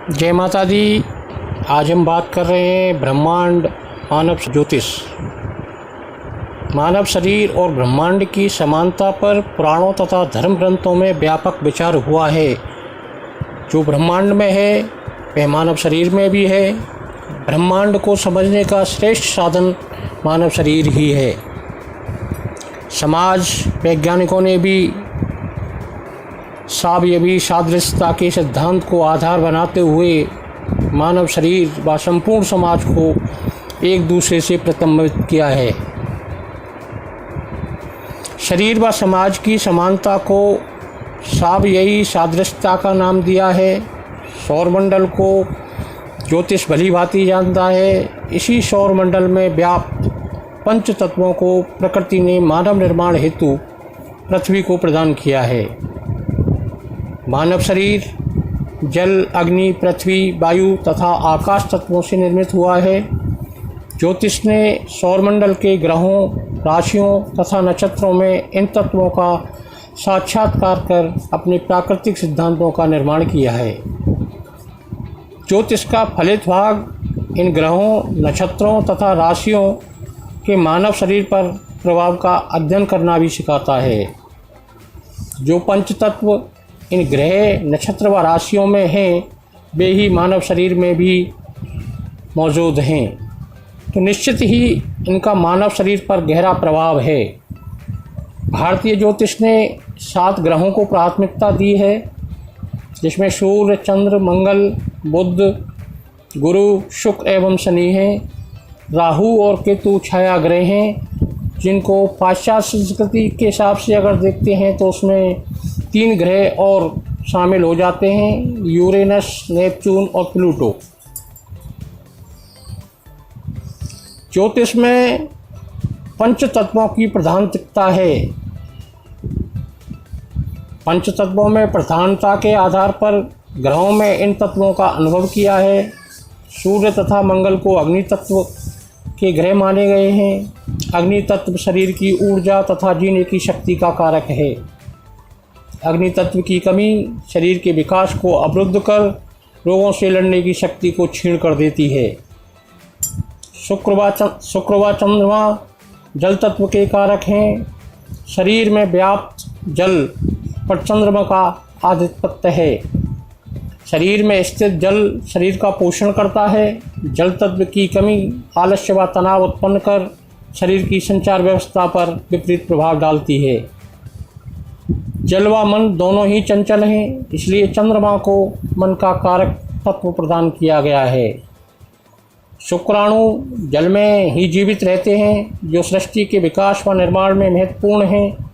जय माता दी। आज हम बात कर रहे हैं ब्रह्मांड, मानव ज्योतिष। मानव शरीर और ब्रह्मांड की समानता पर पुराणों तथा धर्म ग्रंथों में व्यापक विचार हुआ है। जो ब्रह्मांड में है वह मानव शरीर में भी है। ब्रह्मांड को समझने का श्रेष्ठ साधन मानव शरीर ही है। समाज वैज्ञानिकों ने भी सावयवी सादृश्यता के सिद्धांत को आधार बनाते हुए मानव शरीर व संपूर्ण समाज को एक दूसरे से प्रतिबिंबित किया है। शरीर व समाज की समानता को सावयवी सादृश्यता का नाम दिया है। सौरमंडल को ज्योतिष भली भांति जानता है। इसी सौरमंडल में व्याप्त पंच तत्वों को प्रकृति ने मानव निर्माण हेतु पृथ्वी को प्रदान किया है। मानव शरीर जल, अग्नि, पृथ्वी, वायु तथा आकाश तत्वों से निर्मित हुआ है। ज्योतिष ने सौरमंडल के ग्रहों, राशियों तथा नक्षत्रों में इन तत्वों का साक्षात्कार कर अपने प्राकृतिक सिद्धांतों का निर्माण किया है। ज्योतिष का फलित भाग इन ग्रहों, नक्षत्रों तथा राशियों के मानव शरीर पर प्रभाव का अध्ययन करना भी सिखाता है। जो पंच तत्व इन ग्रह, नक्षत्र व राशियों में हैं, वे ही मानव शरीर में भी मौजूद हैं, तो निश्चित ही इनका मानव शरीर पर गहरा प्रभाव है। भारतीय ज्योतिष ने 7 ग्रहों को प्राथमिकता दी है, जिसमें सूर्य, चंद्र, मंगल, बुध, गुरु, शुक्र एवं शनि हैं। राहु और केतु छाया ग्रह हैं, जिनको पाश्चात्य संस्कृति के हिसाब से अगर देखते हैं तो उसमें 3 ग्रह और शामिल हो जाते हैं, यूरेनस, नेपच्यून और प्लूटो। ज्योतिष में पंच तत्वों की प्रधानता है। पंच तत्वों में प्रधानता के आधार पर ग्रहों में इन तत्वों का अनुभव किया है। सूर्य तथा मंगल को अग्नि तत्व के ग्रह माने गए हैं। अग्नि तत्व शरीर की ऊर्जा तथा जीने की शक्ति का कारक है। अग्नि तत्व की कमी शरीर के विकास को अवरुद्ध कर रोगों से लड़ने की शक्ति को क्षीण कर देती है। शुक्र व चंद्रमा जल तत्व के कारक हैं। शरीर में व्याप्त जल पर चंद्रमा का आधिपत्य है। शरीर में स्थित जल शरीर का पोषण करता है। जल तत्व की कमी आलस्य व तनाव उत्पन्न कर शरीर की संचार व्यवस्था पर विपरीत प्रभाव डालती है। जल व मन दोनों ही चंचल हैं, इसलिए चंद्रमा को मन का कारक तत्व प्रदान किया गया है। शुक्राणु जल में ही जीवित रहते हैं, जो सृष्टि के विकास व निर्माण में महत्वपूर्ण हैं।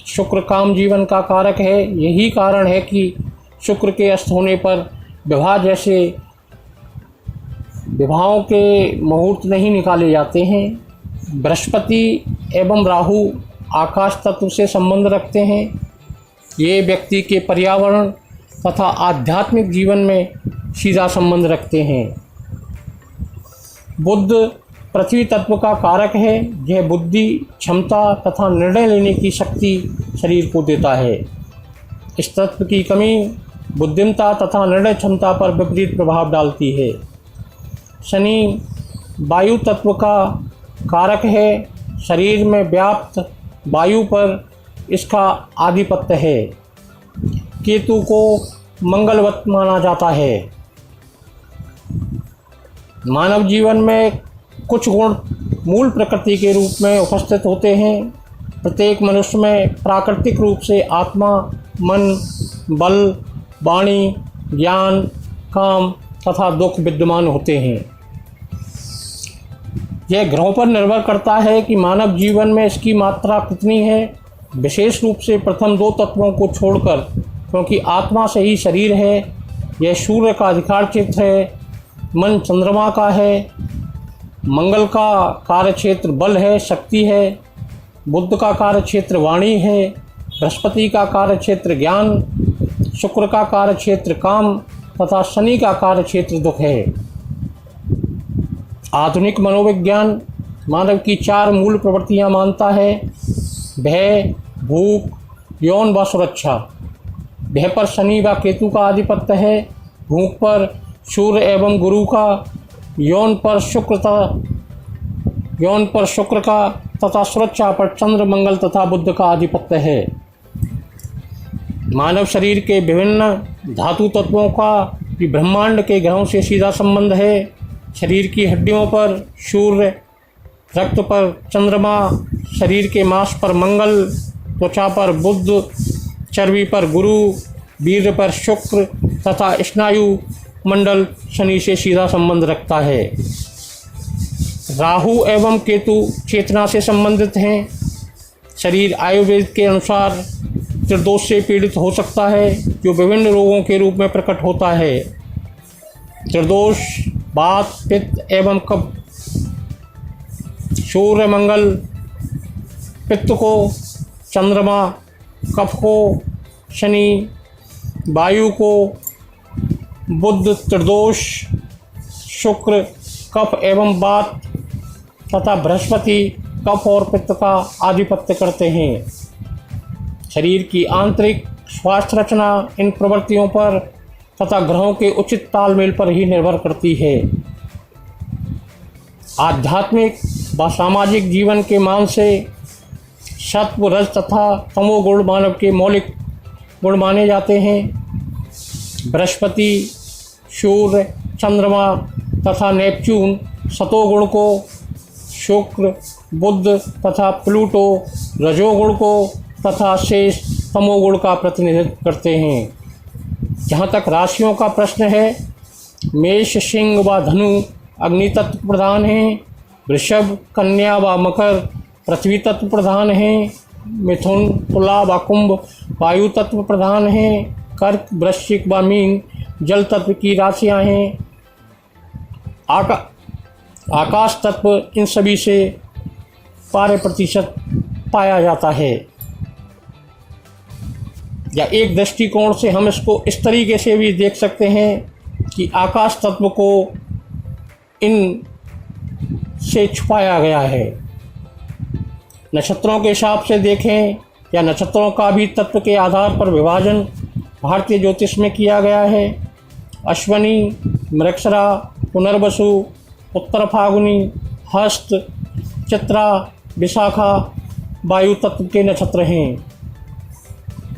शुक्र काम जीवन का कारक है। यही कारण है कि शुक्र के अस्त होने पर विवाह जैसे विवाहों के मुहूर्त नहीं निकाले जाते हैं। बृहस्पति एवं राहु आकाश तत्व से संबंध रखते हैं। ये व्यक्ति के पर्यावरण तथा आध्यात्मिक जीवन में सीधा संबंध रखते हैं। बुध पृथ्वी तत्व का कारक है। यह बुद्धि, क्षमता तथा निर्णय लेने की शक्ति शरीर को देता है। इस तत्व की कमी बुद्धिमत्ता तथा निर्णय क्षमता पर विपरीत प्रभाव डालती है। शनि वायु तत्व का कारक है। शरीर में व्याप्त वायु पर इसका आधिपत्य है। केतु को मंगलवत माना जाता है। मानव जीवन में कुछ गुण मूल प्रकृति के रूप में उपस्थित होते हैं। प्रत्येक मनुष्य में प्राकृतिक रूप से आत्मा, मन, बल, वाणी, ज्ञान, काम तथा दुख विद्यमान होते हैं। यह ग्रहों पर निर्भर करता है कि मानव जीवन में इसकी मात्रा कितनी है, विशेष रूप से प्रथम 2 तत्वों को छोड़कर, क्योंकि आत्मा से ही शरीर है। यह सूर्य का अधिकार क्षेत्र है। मन चंद्रमा का है। मंगल का कार्य क्षेत्र बल है, शक्ति है। बुध का कार्य क्षेत्र वाणी है। बृहस्पति का कार्य क्षेत्र ज्ञान, शुक्र का कार्य क्षेत्र काम तथा शनि का कार्य क्षेत्र दुख है। आधुनिक मनोविज्ञान मानव की 4 मूल प्रवृत्तियां मानता है: भय, भूख, यौन व सुरक्षा। भय पर शनि व केतु का आधिपत्य है। भूख पर सूर्य एवं गुरु का, यौन पर शुक्र का तथा सुरक्षा पर चंद्र, मंगल तथा बुध का आधिपत्य है। मानव शरीर के विभिन्न धातु तत्वों का भी ब्रह्मांड के ग्रहों से सीधा संबंध है। शरीर की हड्डियों पर सूर्य, रक्त पर चंद्रमा, शरीर के मांस पर मंगल, त्वचा पर बुध, चर्बी पर गुरु, वीर्य पर शुक्र तथा स्नायु मंडल शनि से सीधा संबंध रखता है। राहु एवं केतु चेतना से संबंधित हैं। शरीर आयुर्वेद के अनुसार त्रिदोष से पीड़ित हो सकता है, जो विभिन्न रोगों के रूप में प्रकट होता है। त्रिदोष वात, पित्त एवं कफ। सूर्य मंगल पित्त को, चंद्रमा कफ को, शनि वायु को, बुध त्रिदोष, शुक्र कफ एवं वात तथा बृहस्पति कफ और पित्त का आधिपत्य करते हैं। शरीर की आंतरिक स्वास्थ्य रचना इन प्रवृत्तियों पर तथा ग्रहों के उचित तालमेल पर ही निर्भर करती है। आध्यात्मिक व सामाजिक जीवन के मान से सत्व, रज तथा तमोगुण मानव के मौलिक गुण माने जाते हैं। बृहस्पति, सूर्य, चंद्रमा तथा नेपच्यून सतोगुण को, शुक्र, बुध तथा प्लूटो रजोगुण को तथा शेष तमोगुण का प्रतिनिधित्व करते हैं। जहाँ तक राशियों का प्रश्न है, मेष, सिंह व धनु अग्नि तत्व प्रधान हैं। वृषभ, कन्या व मकर पृथ्वी तत्व प्रधान हैं। मिथुन, तुला व कुंभ वायु तत्व प्रधान हैं। कर्क, वृश्चिक व मीन जल तत्व की राशियां हैं। आकाश तत्व इन सभी से 12% पाया जाता है। या एक दृष्टिकोण से हम इसको इस तरीके से भी देख सकते हैं कि आकाश तत्व को इन से छुपाया गया है। नक्षत्रों के हिसाब से देखें या नक्षत्रों का भी तत्व के आधार पर विभाजन भारतीय ज्योतिष में किया गया है। अश्वनी, मृगशिरा, पुनर्वसु, उत्तर फागुनी, हस्त, चित्रा, विशाखा वायु तत्व के नक्षत्र हैं।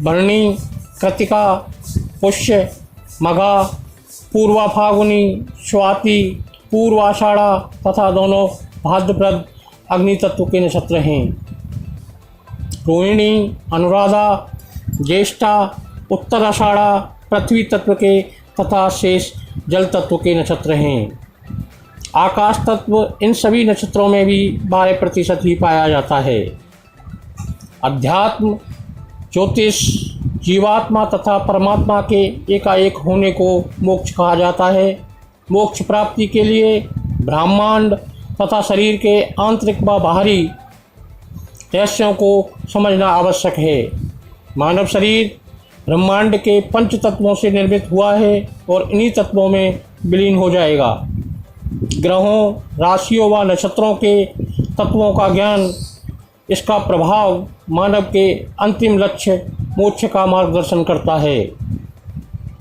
भरणी, कृतिका, पुष्य, मघा, पूर्वा फागुनी, स्वाति, पूर्वाषाढ़ा तथा दोनों भाद्रपद अग्नि तत्व के नक्षत्र हैं। रोहिणी, अनुराधा, ज्येष्ठा, उत्तर आषाढ़ा पृथ्वी तत्व के तथा शेष जल तत्व के नक्षत्र हैं। आकाश तत्व इन सभी नक्षत्रों में भी 12% ही पाया जाता है। अध्यात्म, ज्योतिष, जीवात्मा तथा परमात्मा के एकाएक होने को मोक्ष कहा जाता है। मोक्ष प्राप्ति के लिए ब्रह्मांड तथा शरीर के आंतरिक व बाहरी रहस्यों को समझना आवश्यक है। मानव शरीर ब्रह्मांड के पंच तत्वों से निर्मित हुआ है और इन्हीं तत्वों में विलीन हो जाएगा। ग्रहों, राशियों व नक्षत्रों के तत्वों का ज्ञान, इसका प्रभाव मानव के अंतिम लक्ष्य मोक्ष का मार्गदर्शन करता है।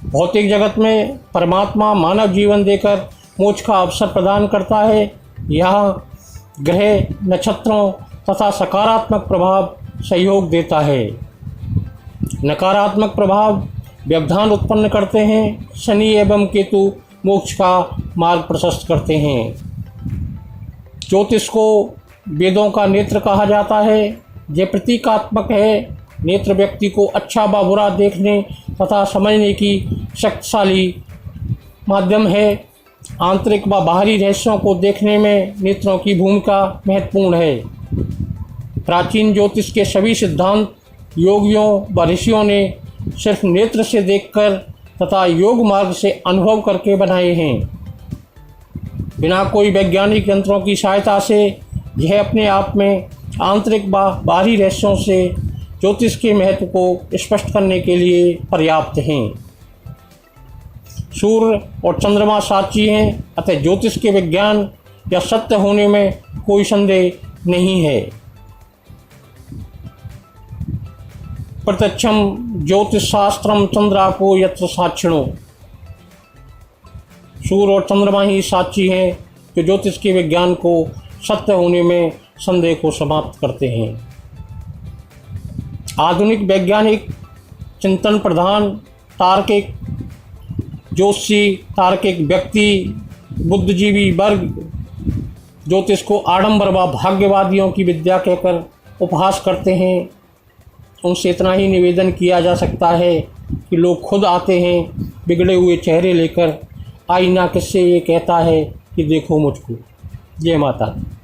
भौतिक जगत में परमात्मा मानव जीवन देकर मोक्ष का अवसर प्रदान करता है। यहाँ ग्रह, नक्षत्रों तथा सकारात्मक प्रभाव सहयोग देता है। नकारात्मक प्रभाव व्यवधान उत्पन्न करते हैं। शनि एवं केतु मोक्ष का मार्ग प्रशस्त करते हैं। ज्योतिष को वेदों का नेत्र कहा जाता है। यह प्रतीकात्मक है। नेत्र व्यक्ति को अच्छा व बुरा देखने तथा समझने की शक्तिशाली माध्यम है। आंतरिक व बाहरी रहस्यों को देखने में नेत्रों की भूमिका महत्वपूर्ण है। प्राचीन ज्योतिष के सभी सिद्धांत योगियों व ऋषियों ने सिर्फ नेत्र से देखकर तथा योग मार्ग से अनुभव करके बनाए हैं। बिना कोई वैज्ञानिक यंत्रों की सहायता से यह अपने आप में आंतरिक व बाहरी रहस्यों से ज्योतिष के महत्व को स्पष्ट करने के लिए पर्याप्त हैं। सूर्य और चंद्रमा साक्षी हैं, अतः ज्योतिष के विज्ञान या सत्य होने में कोई संदेह नहीं है। प्रत्यक्षम ज्योतिष शास्त्रम चंद्राको यत्र साक्षिणो। सूर्य और चंद्रमा ही साक्षी हैं जो ज्योतिष के विज्ञान को सत्य होने में संदेह को समाप्त करते हैं। आधुनिक वैज्ञानिक चिंतन प्रधान तार्किक ज्योतिषी तार्किक व्यक्ति बुद्धिजीवी वर्ग ज्योतिष को आडंबर व भाग्यवादियों की विद्या कहकर उपहास करते हैं। उनसे इतना ही निवेदन किया जा सकता है कि लोग खुद आते हैं बिगड़े हुए चेहरे लेकर, आईना किससे ये कहता है कि देखो मुझको। जय माता दी।